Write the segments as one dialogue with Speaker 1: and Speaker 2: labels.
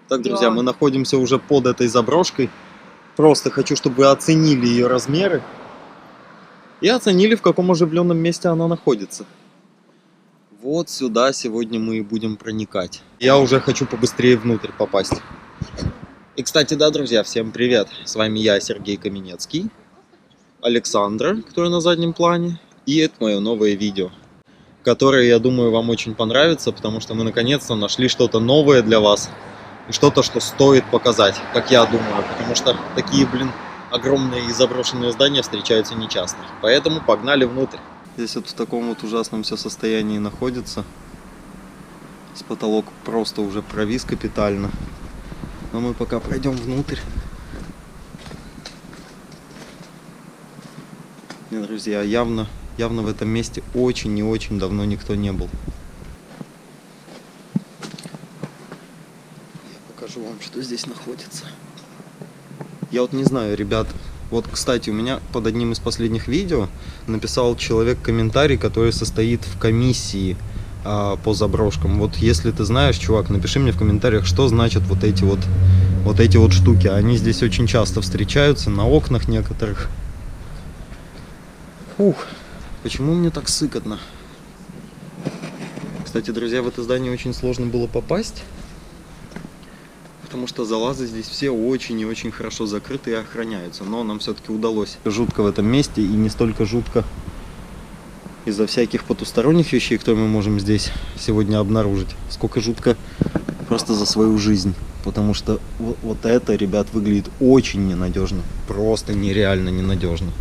Speaker 1: Так, друзья, мы находимся уже под этой заброшкой. Просто хочу, чтобы вы оценили ее размеры и оценили, в каком оживленном месте она находится. Вот сюда сегодня мы и будем проникать. Я уже хочу побыстрее внутрь попасть. И, кстати, да, друзья, всем привет. С вами я, Сергей Каменецкий, Александра, которая на заднем плане, и это мое новое видео, которое, я думаю, вам очень понравится, потому что мы наконец-то нашли что-то новое для вас. И что-то, что стоит показать, как я думаю, потому что такие, огромные и заброшенные здания встречаются нечасто. Поэтому погнали внутрь. Здесь вот в таком вот ужасном все состоянии находится. С потолок просто уже провис капитально. Но мы пока пройдем внутрь. Нет, друзья, явно в этом месте очень и очень давно никто не был. Покажу вам, что здесь находится. Я вот не знаю, ребят. Вот, кстати, у меня под одним из последних видео написал человек комментарий, который состоит в комиссии по заброшкам. Вот если ты знаешь, чувак, напиши мне в комментариях, что значат вот эти вот штуки. Они здесь очень часто встречаются, на окнах некоторых. Фух, почему мне так сыкотно? Кстати, друзья, в это здание очень сложно было попасть. Потому что залазы здесь все очень и очень хорошо закрыты и охраняются. Но нам все-таки удалось. Жутко в этом месте, и не столько жутко из-за всяких потусторонних вещей, которые мы можем здесь сегодня обнаружить, сколько жутко просто за свою жизнь. Потому что вот это, ребят, выглядит очень ненадежно. Просто нереально ненадежно.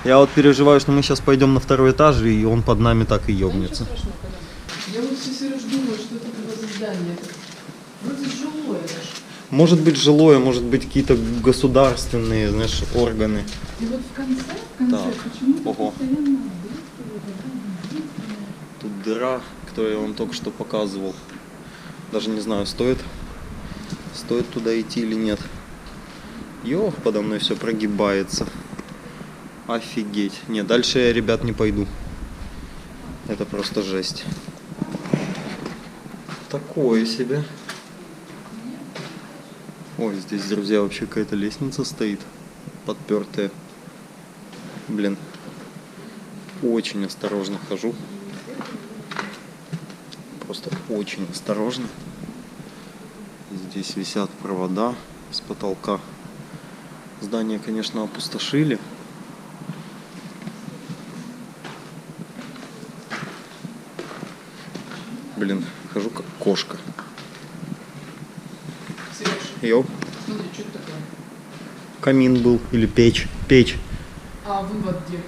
Speaker 1: Я вот переживаю, что мы сейчас пойдем на второй этаж, и он под нами так и ёбнется.
Speaker 2: Я вот все, Сереж, думаю, что это было за здание. Вроде жилое даже.
Speaker 1: Может быть жилое, может быть какие-то государственные, знаешь, органы.
Speaker 2: И вот в конце
Speaker 1: Так.
Speaker 2: почему-то
Speaker 1: Ого.
Speaker 2: постоянно...
Speaker 1: Тут дыра, которую я вам только что показывал. Даже не знаю, стоит туда идти или нет. Ёх, подо мной все прогибается. Офигеть. Не, дальше я, ребят, не пойду. Это просто жесть. Такое себе. Ой, здесь, друзья, вообще какая-то лестница стоит. Подпертая. Блин. Очень осторожно хожу. Просто очень осторожно. Здесь висят провода с потолка. Здание, конечно, опустошили. Блин, хожу как кошка.
Speaker 2: Сереж,
Speaker 1: Йоу.
Speaker 2: смотри, что это такое?
Speaker 1: Камин был или печь. Печь.
Speaker 2: А вывод где?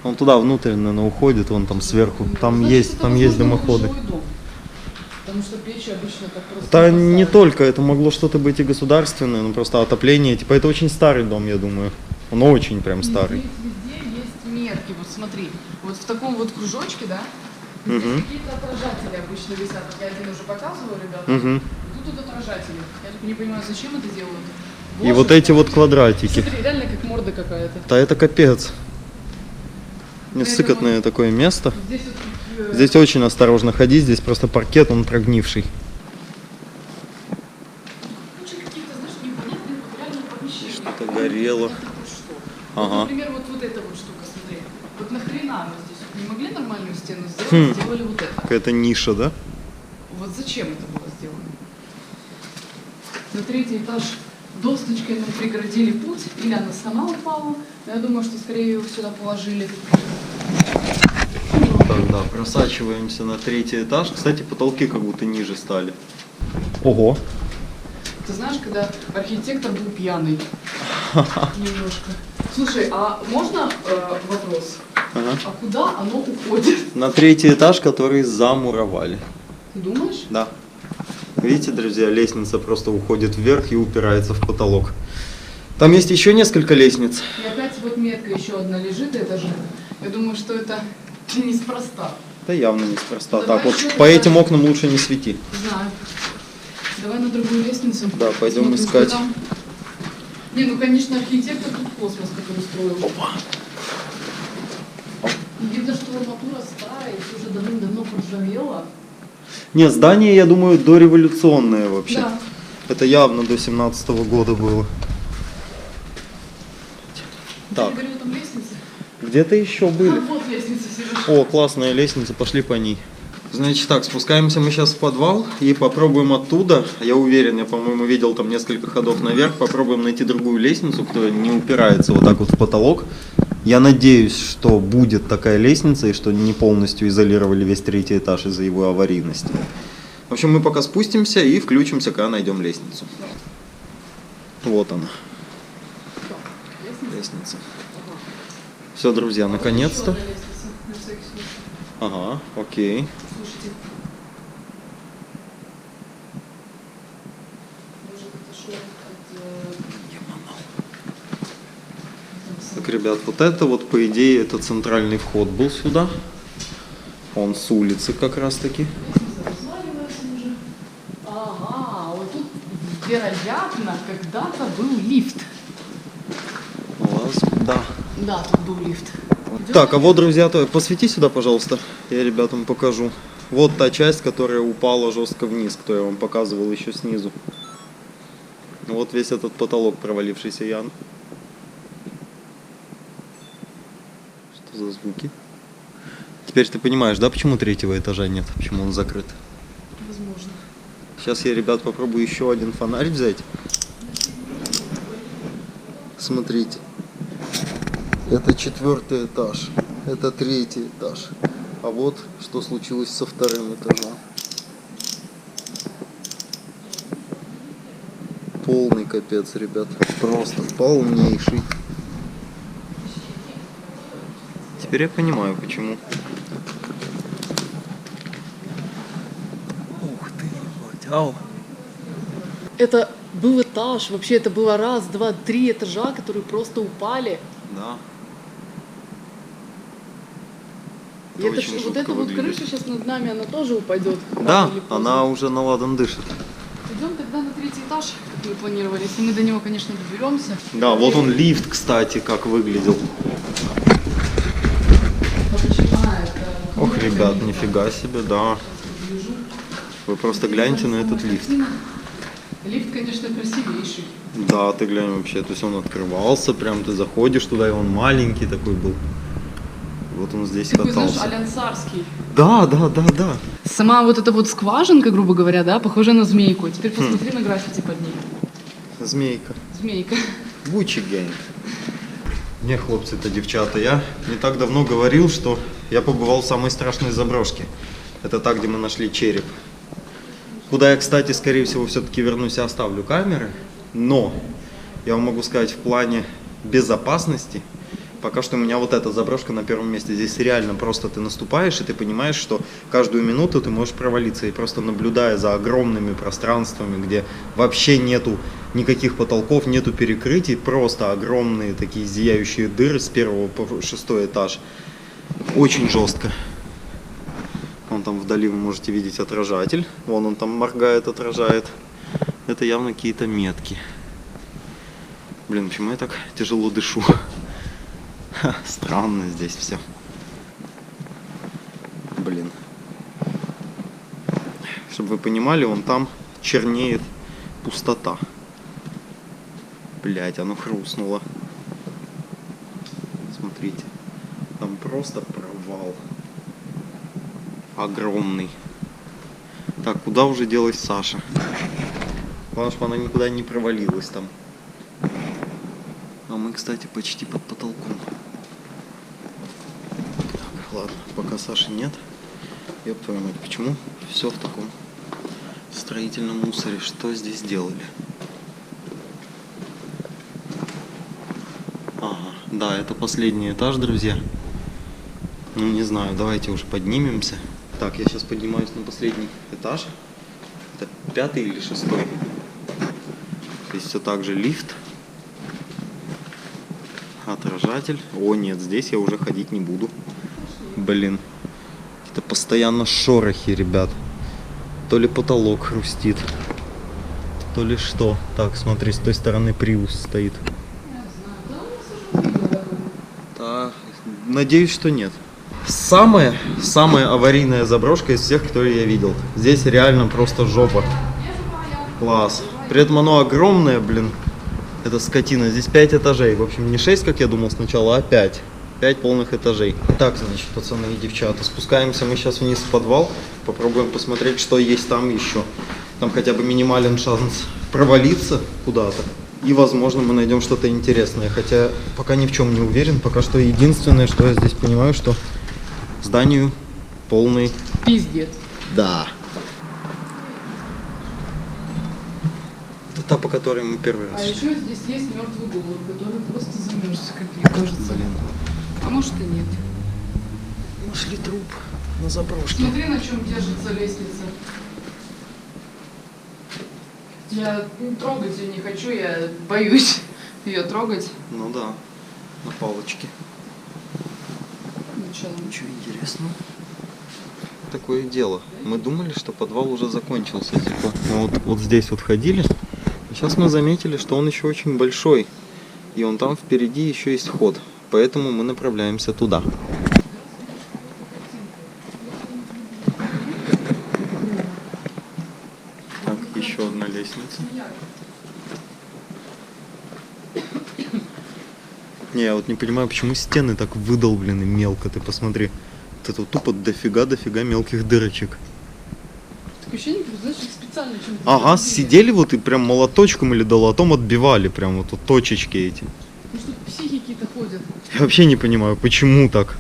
Speaker 1: Он туда внутрь, наверное, уходит, вон там сверху. Там
Speaker 2: Значит,
Speaker 1: есть
Speaker 2: возможно,
Speaker 1: дымоходы.
Speaker 2: жилой дом. Потому что печи обычно так просто...
Speaker 1: Это не
Speaker 2: поставят.
Speaker 1: только, это могло что-то быть и государственное, но просто отопление. Типа это очень старый дом, я думаю. Он очень прям старый.
Speaker 2: Везде есть метки. Вот смотри, вот в таком вот кружочке, да? Здесь
Speaker 1: Угу.
Speaker 2: какие-то отражатели обычно висят. Я один уже показывала, ребята.
Speaker 1: Угу.
Speaker 2: И тут отражатели. Я только не понимаю, зачем это делают.
Speaker 1: И
Speaker 2: Боже,
Speaker 1: вот эти вот квадратики.
Speaker 2: Смотри, реально как морда какая-то.
Speaker 1: Да это капец. Не
Speaker 2: Я
Speaker 1: сыкотное такое место.
Speaker 2: Здесь вот,
Speaker 1: Здесь очень осторожно ходить, здесь просто паркет, он прогнивший.
Speaker 2: какие-то, знаешь, непонятные вот реально помещения.
Speaker 1: Что-то горело.
Speaker 2: Это что?
Speaker 1: Ага.
Speaker 2: Вот, например, вот эта вот штука, смотри. Вот нахрена мы здесь не могли нормальную стену сделать, сделали вот это.
Speaker 1: Какая-то ниша, да?
Speaker 2: Вот зачем это было сделано? На третий этаж досточкой нам преградили путь, или она сама упала. Но я думаю, что скорее ее сюда положили.
Speaker 1: Так, да, просачиваемся на третий этаж. Кстати, потолки как будто ниже стали. Ого.
Speaker 2: Ты знаешь, когда архитектор был пьяный? Немножко. Слушай, а можно вопрос?
Speaker 1: Ага.
Speaker 2: А куда оно уходит?
Speaker 1: На третий этаж, который замуровали.
Speaker 2: Ты думаешь?
Speaker 1: Да. Видите, друзья, лестница просто уходит вверх и упирается в потолок. Там есть еще несколько лестниц.
Speaker 2: И опять вот метка еще одна лежит, это же. Я думаю, что это неспроста.
Speaker 1: Да явно неспроста.
Speaker 2: Давай
Speaker 1: Так, вот
Speaker 2: еще
Speaker 1: по
Speaker 2: раз.
Speaker 1: этим окнам лучше не свети.
Speaker 2: Знаю. Давай на другую лестницу.
Speaker 1: Да, пойдем
Speaker 2: Смотрим,
Speaker 1: искать.
Speaker 2: что там. Не, ну конечно, архитектор тут космос который строил.
Speaker 1: Опа.
Speaker 2: И видно, что арматура старая, и уже давным-давно поржавела.
Speaker 1: Не, здание, я думаю, дореволюционное вообще.
Speaker 2: Да.
Speaker 1: Это явно до 17-го года было.
Speaker 2: Ты
Speaker 1: Так,
Speaker 2: говорила, там лестница?
Speaker 1: где-то еще были.
Speaker 2: А, вот лестница, Сереж.
Speaker 1: О, классная лестница, пошли по ней. Значит так, спускаемся мы сейчас в подвал и попробуем оттуда, я уверен, я, по-моему, видел там несколько ходов наверх, попробуем найти другую лестницу, которая не упирается вот так вот в потолок. Я надеюсь, что будет такая лестница и что не полностью изолировали весь 3-й этаж из-за его аварийности. В общем, мы пока спустимся и включимся, когда найдем лестницу. Вот она, лестница. Все, друзья, наконец-то.
Speaker 2: Еще одна лестница, на всякий случай.
Speaker 1: Ага, окей.
Speaker 2: Слушайте. Может, это шо от...
Speaker 1: Так, ребят, вот это вот, по идее, это центральный вход был сюда. Он с улицы как раз таки.
Speaker 2: Разваливается уже. Ага, вот тут, вероятно, когда-то был лифт.
Speaker 1: У вас, да.
Speaker 2: Да, тут был лифт.
Speaker 1: Так, а вот, друзья, посвети сюда, пожалуйста. Я ребятам покажу. Вот та часть, которая упала жестко вниз, которую я вам показывал еще снизу. Вот весь этот потолок провалившийся, Ян. Что за звуки? Теперь ты понимаешь, да, почему 3-го этажа нет? Почему он закрыт?
Speaker 2: Возможно.
Speaker 1: Сейчас я, ребят, попробую еще один фонарь взять. Смотрите. Это 4-й этаж. Это 3-й этаж. А вот что случилось со 2-м этажом. Полный капец, ребят. Просто полнейший. Теперь я понимаю, почему. Ух ты, ебать, ау.
Speaker 2: Это был этаж, вообще это было 1, 2, 3 этажа, которые просто упали.
Speaker 1: Да.
Speaker 2: И это
Speaker 1: очень
Speaker 2: вот
Speaker 1: жутко
Speaker 2: эта вот
Speaker 1: выглядит.
Speaker 2: крыша сейчас над нами, она тоже упадет.
Speaker 1: Да,
Speaker 2: рано или поздно.
Speaker 1: она уже на ладан дышит.
Speaker 2: Идем тогда на 3-й этаж, как мы планировали. Если мы до него, конечно, доберемся.
Speaker 1: Да, вот он лифт, кстати, как выглядел. Ох, ребят, нифига себе, да. Вы просто гляньте на этот лифт.
Speaker 2: Лифт, конечно, красивейший.
Speaker 1: Да, ты глянь вообще, то есть он открывался, прям ты заходишь туда, и он маленький такой был. Вот он здесь
Speaker 2: Такой, знаешь,
Speaker 1: катался.
Speaker 2: алянсарский.
Speaker 1: Да, да, да, да.
Speaker 2: Сама вот эта вот скважинка, грубо говоря, да, похожа на змейку. Теперь посмотри на граффити под ней.
Speaker 1: Змейка.
Speaker 2: Змейка.
Speaker 1: Гуччи гэнг. Не, хлопцы, это девчата. Я не так давно говорил, что я побывал в самой страшной заброшке. Это та, где мы нашли череп. Куда я, кстати, скорее всего, все-таки вернусь и оставлю камеры. Но я вам могу сказать, в плане безопасности, пока что у меня вот эта заброшка на первом месте. Здесь реально просто ты наступаешь, и ты понимаешь, что каждую минуту ты можешь провалиться. И просто наблюдая за огромными пространствами, где вообще нету никаких потолков, нету перекрытий, просто огромные такие зияющие дыры с 1 по 6 этаж. Очень жестко. Вон там вдали вы можете видеть отражатель. Вон он там моргает, отражает. Это явно какие-то метки. Блин, почему я так тяжело дышу? Ха, странно здесь все. Блин. Чтобы вы понимали, вон там чернеет пустота. Блять, оно хрустнуло. Смотрите. Там просто провал. Огромный. Так, куда уже делась Саша? Главное, чтобы она никуда не провалилась там. А мы, кстати, почти под потолком. Так, ладно, пока Саши нет. Ёб твою мать, почему все в таком строительном мусоре? Что здесь делали? Ага, да, это последний этаж, друзья. Ну, не знаю, давайте уже поднимемся. Так, я сейчас поднимаюсь на последний этаж. Это 5-й или 6-й. Здесь все так же лифт. Отражатель. О, нет, здесь я уже ходить не буду. Блин. Это постоянно шорохи, ребят. То ли потолок хрустит, то ли что. Так, смотри, с той стороны Prius стоит.
Speaker 2: Я знаю, да, у нас уже видео такое.
Speaker 1: Да, надеюсь, что нет. самая аварийная заброшка из всех, которые я видел. Здесь реально просто жопа. Класс. При этом оно огромное, блин. Это скотина. Здесь 5 этажей. В общем, не 6, как я думал сначала, а 5. 5 полных этажей. Так, значит, пацаны и девчата, спускаемся мы сейчас вниз в подвал. Попробуем посмотреть, что есть там еще. Там хотя бы минимален шанс провалиться куда-то. И, возможно, мы найдем что-то интересное. Хотя пока ни в чем не уверен. Пока что единственное, что я здесь понимаю, что зданию полный...
Speaker 2: Пиздец.
Speaker 1: Да. Это та, по которой мы первый раз.
Speaker 2: А еще здесь есть мертвый голубь, который просто замерз, как мне кажется.
Speaker 1: Блин.
Speaker 2: А может и нет.
Speaker 1: Нашли труп на заброшке.
Speaker 2: Смотри, на чем держится лестница. Я трогать ее не хочу, я боюсь ее трогать.
Speaker 1: Ну да, на палочке.
Speaker 2: Ничего.
Speaker 1: Ничего интересного. Такое дело. Мы думали, что подвал уже закончился. Типа, мы вот здесь вот ходили. Сейчас мы заметили, что он еще очень большой. И он там впереди еще есть ход. Поэтому мы направляемся туда. Так, еще одна лестница. Не, я вот не понимаю, почему стены так выдолблены мелко. Ты посмотри. Вот это вот тупо дофига мелких дырочек.
Speaker 2: Такое ощущение, как, знаешь, их специально чем-то...
Speaker 1: Ага,
Speaker 2: сделали.
Speaker 1: сидели вот и прям молоточком или долотом отбивали прям вот точечки эти.
Speaker 2: Ну что, психики-то ходят.
Speaker 1: Я вообще не понимаю, почему так.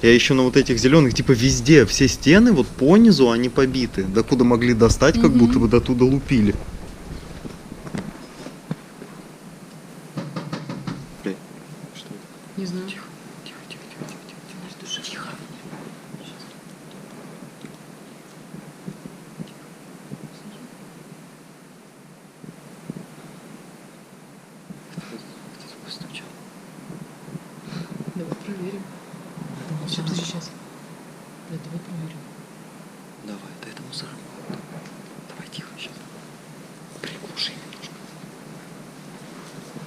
Speaker 1: Я еще на вот этих зеленых, типа везде, все стены вот по низу они побиты. Докуда могли достать, как будто бы до туда лупили. Бля, что это?
Speaker 2: Не знаю.
Speaker 1: Тихо. Тихо. Кто-то постучал.
Speaker 2: Давай проверим. Сейчас, подожди, сейчас. Да, давай проверим.
Speaker 1: Давай, это мусор. Давай тихо сейчас. Приглуши немножко.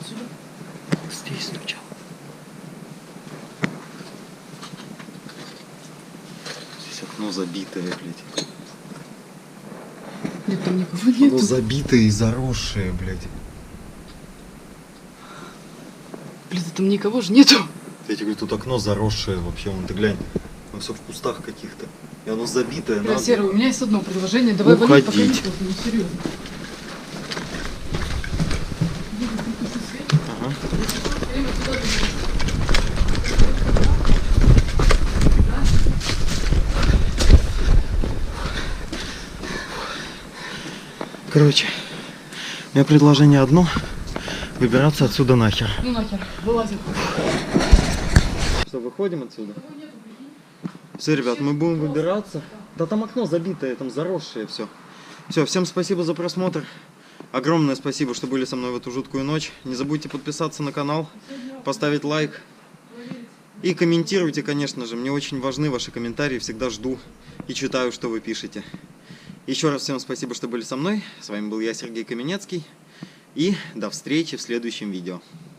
Speaker 2: Сюда.
Speaker 1: Здесь стучал. Здесь окно забитое, блядь.
Speaker 2: Нет, там никого нет.
Speaker 1: Оно забитое и заросшее, блядь.
Speaker 2: Блин, да там никого же нету.
Speaker 1: Я тебе говорю, тут окно заросшее вообще, вон ты глянь. Оно все в кустах каких-то. И оно забитое.
Speaker 2: Бля,
Speaker 1: надо.
Speaker 2: Серый, у меня есть одно предложение. Давай валить, пока не
Speaker 1: Уходить.
Speaker 2: поздно, ну серьезно.
Speaker 1: Ага. Короче, у меня предложение одно. Выбираться отсюда нахер.
Speaker 2: Ну нахер, вылазим.
Speaker 1: Что, выходим отсюда? Все, ребят, мы будем выбираться. Да там окно забитое, там заросшее все. Все, всем спасибо за просмотр. Огромное спасибо, что были со мной в эту жуткую ночь. Не забудьте подписаться на канал, поставить лайк. И комментируйте, конечно же. Мне очень важны ваши комментарии. Всегда жду и читаю, что вы пишете. Еще раз всем спасибо, что были со мной. С вами был я, Сергей Каменецкий. И до встречи в следующем видео.